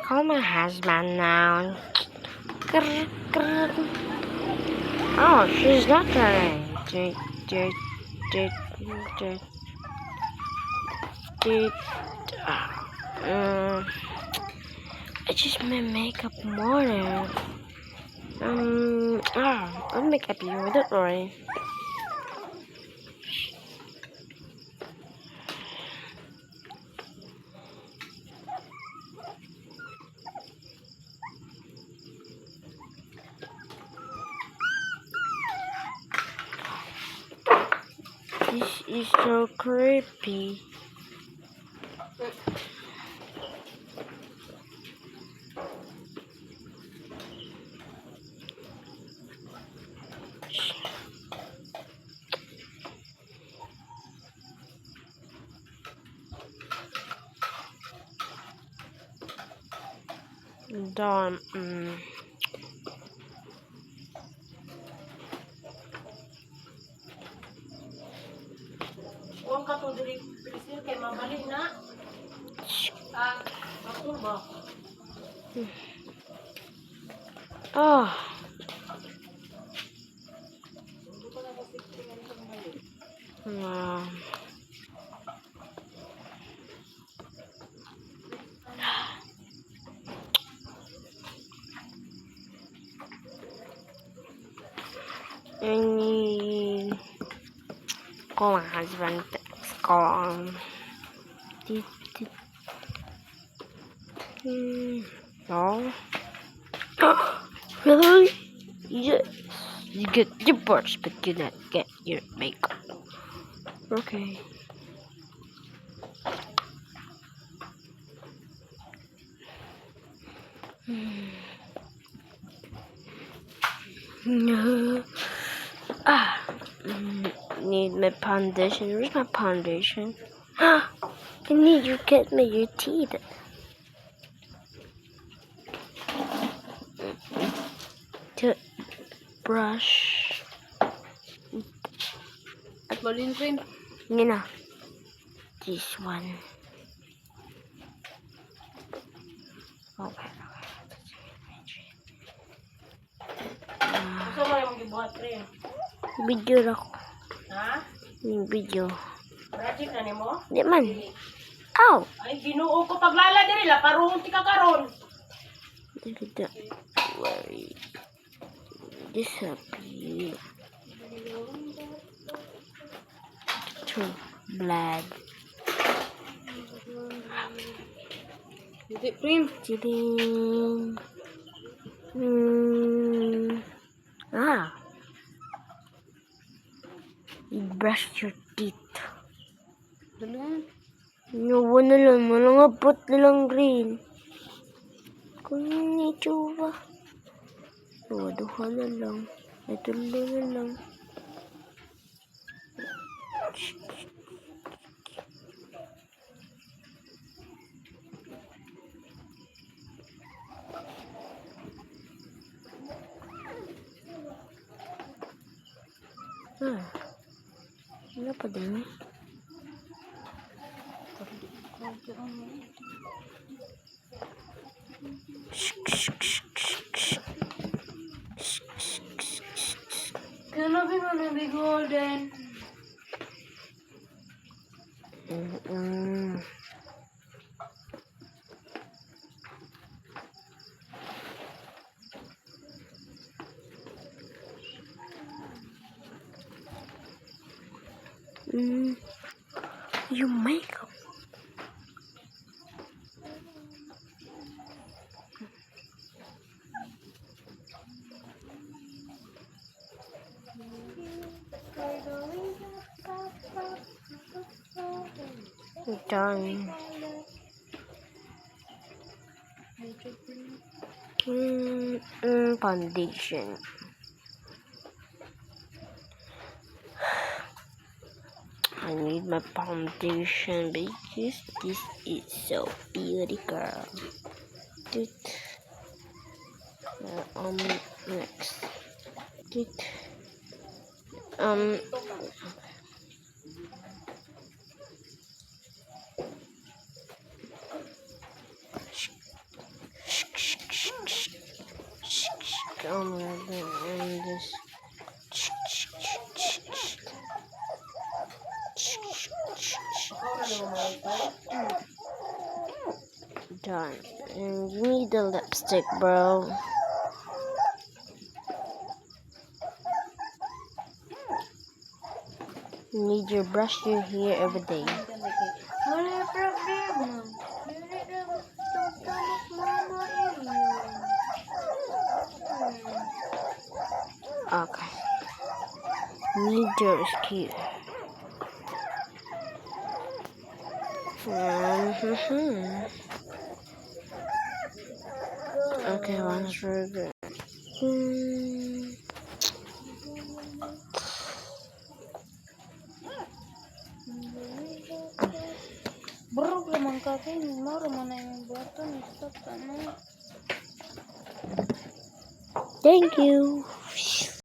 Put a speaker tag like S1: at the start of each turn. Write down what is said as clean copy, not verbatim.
S1: call my husband now. Grr, grr. Oh, she's not coming. I just made makeup more. I'll make up you, don't worry. This is so creepy. Don't.
S2: Huwag ka to diri Priscil kay mabalik na. Bakul ba?
S1: Oh. I need call my husband. Call. No. Really? Yes. You get your brush, but you not get your makeup. Okay. No. Need my foundation. Where's my foundation? I need you get me your teeth. Brush.
S2: At balin cream.
S1: Nina. This one. Okay.
S2: Gusto mo yung gibuhat cream?
S1: Video ako.
S2: Ha?
S1: Yung video.
S2: Project na nimo?
S1: Di man. Ow!
S2: Ay Ginoo ko paglala diri la parong ti ka karon.
S1: Don't worry. Disappear. To blood.
S2: Is it cream?
S1: Chilling. You brush your teeth.
S2: Dalan.
S1: Nawa na lang. Malangapot na lang green. Kung yung itsura. Duha na lang. Ito na lang. Ano pa din?
S2: Kano ba be golden?
S1: Your makeup. Done. Foundation. I need my foundation because this is so beauty, girl. Next. Oh my god, and this. Done. And you need the lipstick, bro. You need your brush your hair every day.
S2: Wala problema. Dili na tutamak mama inyo.
S1: Okay. Need yours cute. Okay, one's very good.
S2: Bro, lamang kasi maro man na yung buhato ni stop na.
S1: Thank you.